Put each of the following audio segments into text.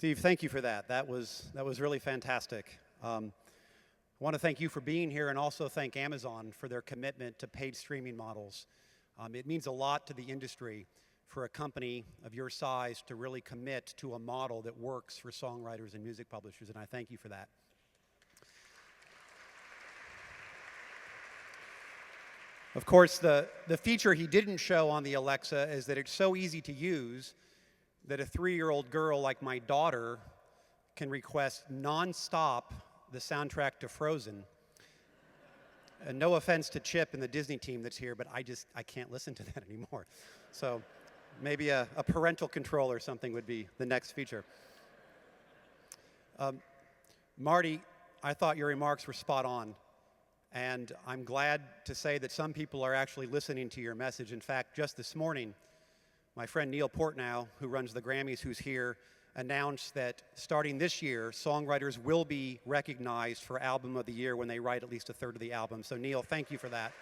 Steve, thank you for that. That was really fantastic. I want to thank you for being here and also thank Amazon for their commitment to paid streaming models. It means a lot to the industry for a company of your size to really commit to a model that works for songwriters and music publishers, and I thank you for that. Of course, the feature he didn't show on the Alexa is that it's so easy to use that a 3-year-old girl like my daughter can request nonstop the soundtrack to Frozen. And no offense to Chip and the Disney team that's here, but I can't listen to that anymore. So maybe a parental control or something would be the next feature. Marty, I thought your remarks were spot on. And I'm glad to say that some people are actually listening to your message. In fact, just this morning, my friend Neil Portnow, who runs the Grammys, who's here, announced that starting this year, songwriters will be recognized for Album of the Year when they write at least a third of the album. So Neil, thank you for that.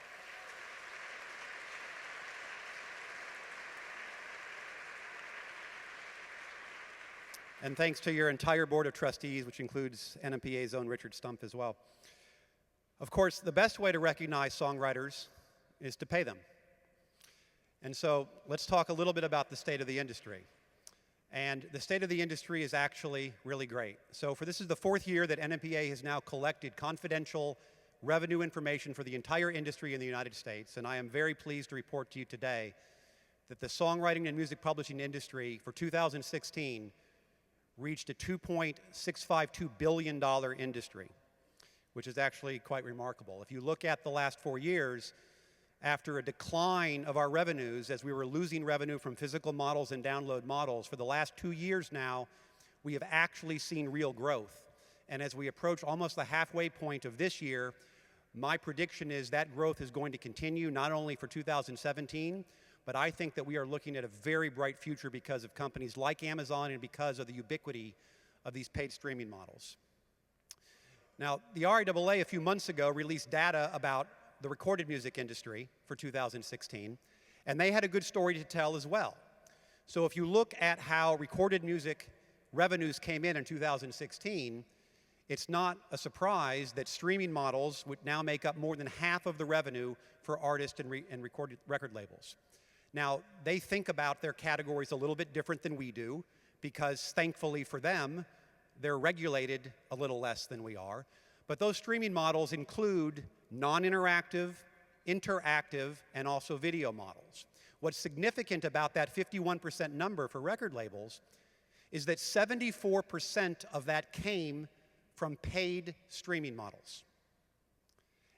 And thanks to your entire board of trustees, which includes NMPA's own Richard Stumpf as well. Of course, the best way to recognize songwriters is to pay them. And so let's talk a little bit about the state of the industry. And the state of the industry is actually really great. So this is the 4th year that NMPA has now collected confidential revenue information for the entire industry in the United States. And I am very pleased to report to you today that the songwriting and music publishing industry for 2016 reached a $2.652 billion industry, which is actually quite remarkable. If you look at the last 4 years, after a decline of our revenues as we were losing revenue from physical models and download models, for the last 2 years now, we have actually seen real growth. And as we approach almost the halfway point of this year, my prediction is that growth is going to continue not only for 2017, but I think that we are looking at a very bright future because of companies like Amazon and because of the ubiquity of these paid streaming models. Now, the RIAA a few months ago released data about the recorded music industry for 2016, and they had a good story to tell as well. So if you look at how recorded music revenues came in 2016, it's not a surprise that streaming models would now make up more than half of the revenue for artists and recorded record labels. Now, they think about their categories a little bit different than we do, because thankfully for them, they're regulated a little less than we are. But those streaming models include non-interactive, interactive, and also video models. What's significant about that 51% number for record labels is that 74% of that came from paid streaming models.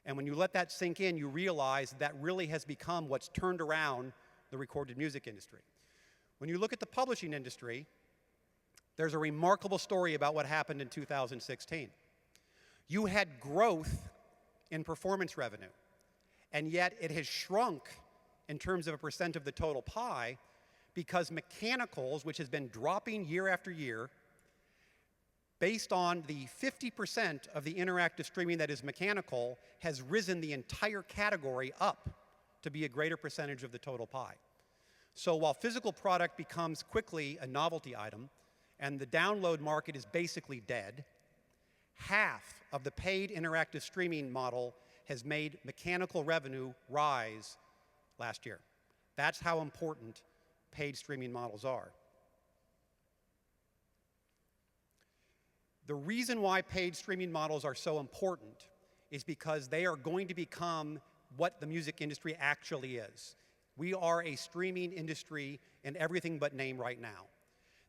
And when you let that sink in, you realize that really has become what's turned around the recorded music industry. When you look at the publishing industry, there's a remarkable story about what happened in 2016. You had growth in performance revenue, and yet it has shrunk in terms of a percent of the total pie because mechanicals, which has been dropping year after year, based on the 50% of the interactive streaming that is mechanical, has risen the entire category up to be a greater percentage of the total pie. So while physical product becomes quickly a novelty item, and the download market is basically dead, half of the paid interactive streaming model has made mechanical revenue rise last year. That's how important paid streaming models are. The reason why paid streaming models are so important is because they are going to become what the music industry actually is. We are a streaming industry in everything but name right now.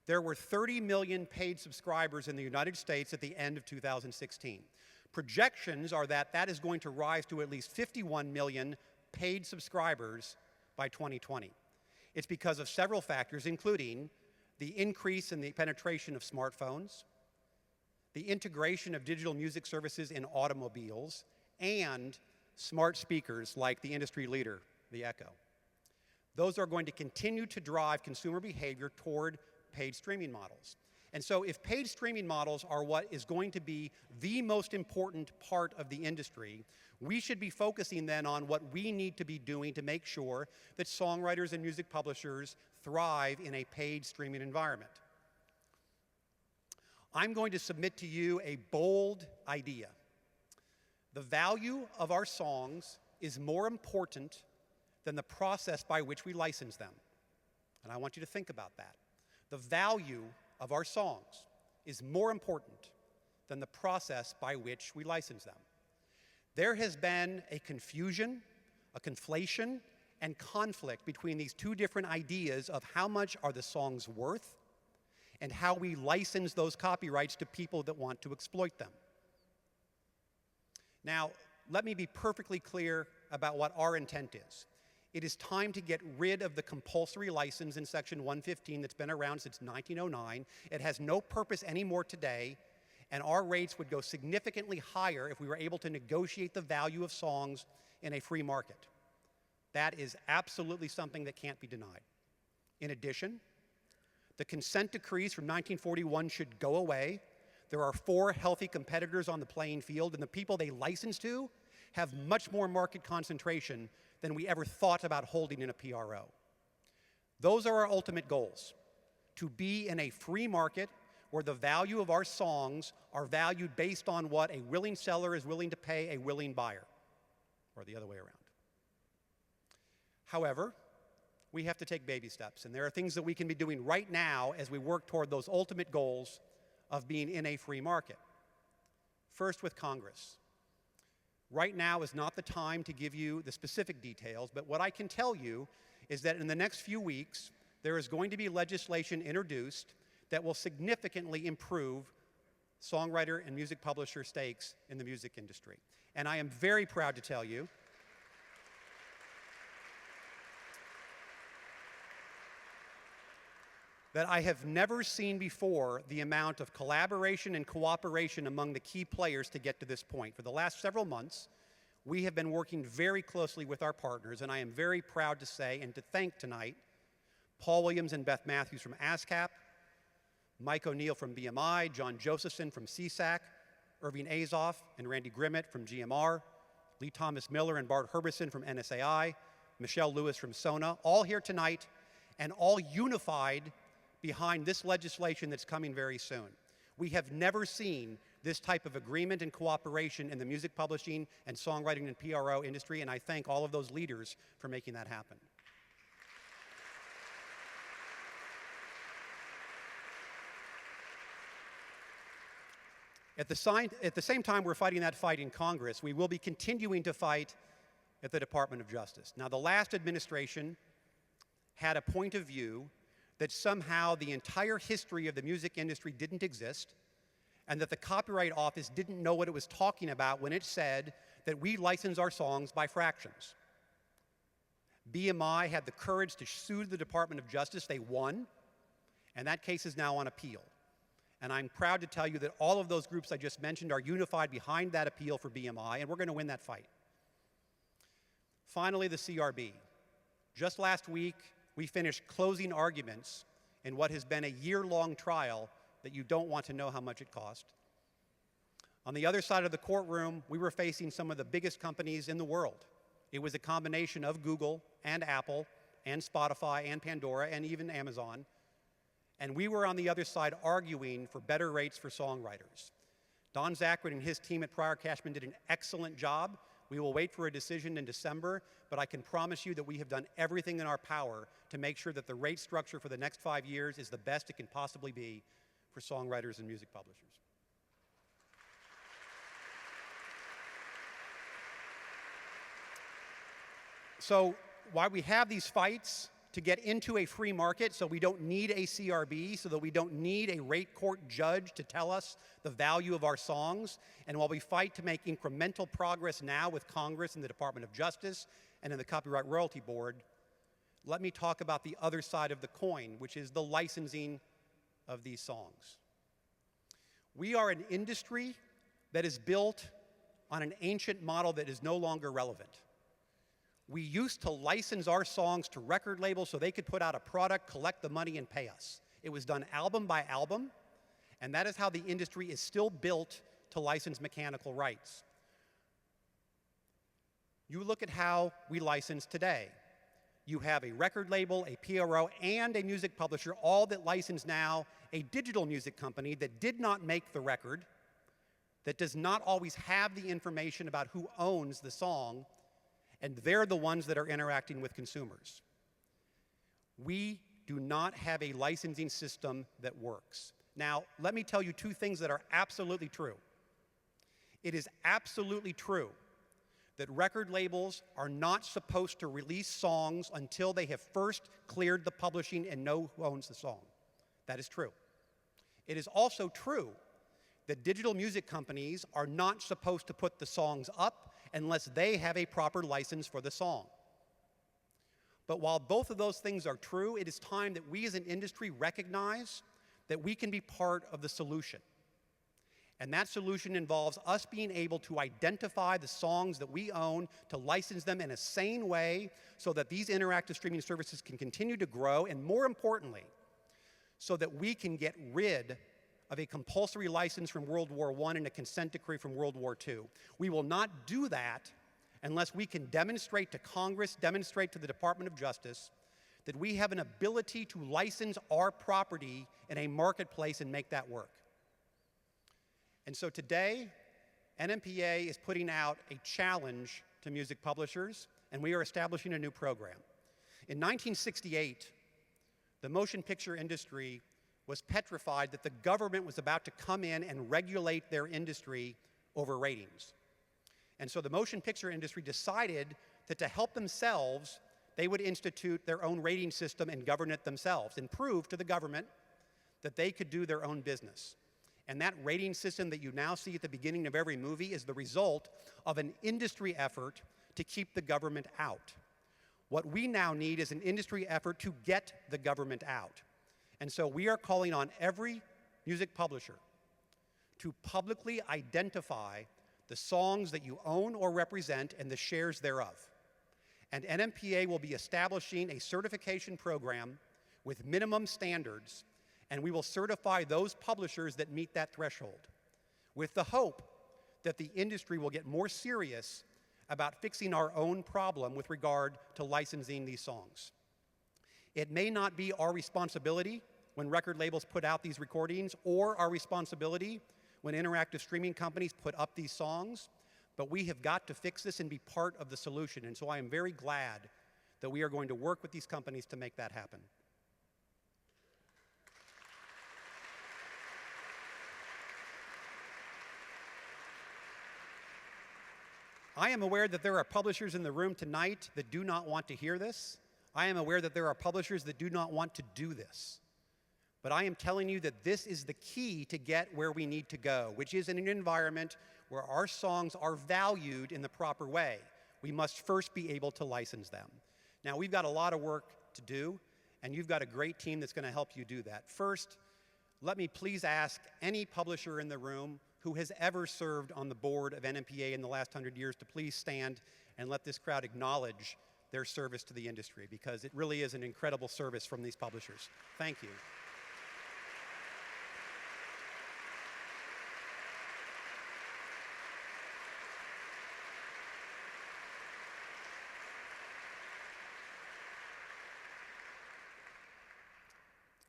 There were 30 million paid subscribers in the United States at the end of 2016. Projections are that that is going to rise to at least 51 million paid subscribers by 2020. It's because of several factors, including the increase in the penetration of smartphones, the integration of digital music services in automobiles, and smart speakers like the industry leader, the Echo. Those are going to continue to drive consumer behavior toward paid streaming models. And so if paid streaming models are what is going to be the most important part of the industry, we should be focusing then on what we need to be doing to make sure that songwriters and music publishers thrive in a paid streaming environment. I'm going to submit to you a bold idea. The value of our songs is more important than the process by which we license them. And I want you to think about that. The value of our songs is more important than the process by which we license them. There has been a confusion, a conflation, and conflict between these two different ideas of how much are the songs worth and how we license those copyrights to people that want to exploit them. Now, let me be perfectly clear about what our intent is. It is time to get rid of the compulsory license in Section 115 that's been around since 1909. It has no purpose anymore today, and our rates would go significantly higher if we were able to negotiate the value of songs in a free market. That is absolutely something that can't be denied. In addition, the consent decrees from 1941 should go away. There are 4 healthy competitors on the playing field, and the people they license to have much more market concentration than we ever thought about holding in a PRO. Those are our ultimate goals, to be in a free market where the value of our songs are valued based on what a willing seller is willing to pay a willing buyer, or the other way around. However, we have to take baby steps, and there are things that we can be doing right now as we work toward those ultimate goals of being in a free market. First, with Congress. Right now is not the time to give you the specific details, but what I can tell you is that in the next few weeks, there is going to be legislation introduced that will significantly improve songwriter and music publisher stakes in the music industry. And I am very proud to tell you that I have never seen before the amount of collaboration and cooperation among the key players to get to this point. For the last several months, we have been working very closely with our partners, and I am very proud to say and to thank tonight Paul Williams and Beth Matthews from ASCAP, Mike O'Neill from BMI, John Josephson from CSAC, Irving Azoff and Randy Grimmett from GMR, Lee Thomas Miller and Bart Herberson from NSAI, Michelle Lewis from SONA, all here tonight and all unified behind this legislation that's coming very soon. We have never seen this type of agreement and cooperation in the music publishing and songwriting and PRO industry, and I thank all of those leaders for making that happen. At the same time we're fighting that fight in Congress, we will be continuing to fight at the Department of Justice. Now, the last administration had a point of view that somehow the entire history of the music industry didn't exist, and that the Copyright Office didn't know what it was talking about when it said that we license our songs by fractions. BMI had the courage to sue the Department of Justice. They won, and that case is now on appeal. And I'm proud to tell you that all of those groups I just mentioned are unified behind that appeal for BMI, and we're going to win that fight. Finally, the CRB. Just last week, we finished closing arguments in what has been a year-long trial that you don't want to know how much it cost. On the other side of the courtroom, we were facing some of the biggest companies in the world. It was a combination of Google and Apple and Spotify and Pandora and even Amazon. And we were on the other side arguing for better rates for songwriters. Don Zachary and his team at Prior Cashman did an excellent job. We will wait for a decision in December, but I can promise you that we have done everything in our power to make sure that the rate structure for the next 5 years is the best it can possibly be for songwriters and music publishers. So while we have these fights to get into a free market, so we don't need a CRB, so that we don't need a rate court judge to tell us the value of our songs, and while we fight to make incremental progress now with Congress and the Department of Justice and in the Copyright Royalty Board, let me talk about the other side of the coin, which is the licensing of these songs. We are an industry that is built on an ancient model that is no longer relevant. We used to license our songs to record labels so they could put out a product, collect the money, and pay us. It was done album by album, and that is how the industry is still built to license mechanical rights. You look at how we license today. you have a record label, a PRO, and a music publisher, all that license now a digital music company that did not make the record, that does not always have the information about who owns the song, and they're the ones that are interacting with consumers. We do not have a licensing system that works. Now, let me tell you two things that are absolutely true. It is absolutely true that record labels are not supposed to release songs until they have first cleared the publishing and know who owns the song. That is true. It is also true that digital music companies are not supposed to put the songs up unless they have a proper license for the song. But while both of those things are true, it is time that we as an industry recognize that we can be part of the solution. And that solution involves us being able to identify the songs that we own, to license them in a sane way so that these interactive streaming services can continue to grow, and more importantly, so that we can get rid of a compulsory license from World War I and a consent decree from World War II. We will not do that unless we can demonstrate to Congress, demonstrate to the Department of Justice, that we have an ability to license our property in a marketplace and make that work. And so today, NMPA is putting out a challenge to music publishers, and we are establishing a new program. In 1968, the motion picture industry was petrified that the government was about to come in and regulate their industry over ratings. And so the motion picture industry decided that to help themselves, they would institute their own rating system and govern it themselves and prove to the government that they could do their own business. And that rating system that you now see at the beginning of every movie is the result of an industry effort to keep the government out. What we now need is an industry effort to get the government out. And so we are calling on every music publisher to publicly identify the songs that you own or represent and the shares thereof. And NMPA will be establishing a certification program with minimum standards, and we will certify those publishers that meet that threshold, with the hope that the industry will get more serious about fixing our own problem with regard to licensing these songs. It may not be our responsibility when record labels put out these recordings, or our responsibility when interactive streaming companies put up these songs, but we have got to fix this and be part of the solution. And so I am very glad that we are going to work with these companies to make that happen. I am aware that there are publishers in the room tonight that do not want to hear this. I am aware that there are publishers that do not want to do this. But I am telling you that this is the key to get where we need to go, which is in an environment where our songs are valued in the proper way. We must first be able to license them. Now, we've got a lot of work to do, and you've got a great team that's going to help you do that. First, let me please ask any publisher in the room who has ever served on the board of NMPA in the last 100 years to please stand and let this crowd acknowledge their service to the industry, because it really is an incredible service from these publishers. Thank you.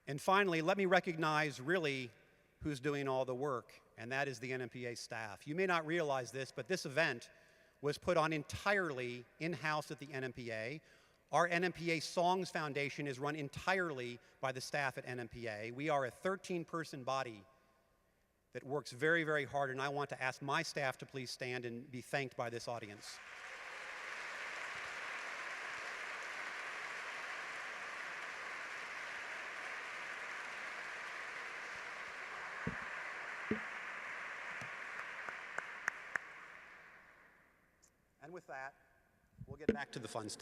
And finally, let me recognize really who's doing all the work, and that is the NMPA staff. You may not realize this, but this event was put on entirely in-house at the NMPA. Our NMPA Songs Foundation is run entirely by the staff at NMPA. We are a 13-person body that works very, very hard, and I want to ask my staff to please stand and be thanked by this audience. And with that, we'll get back to the fun stuff.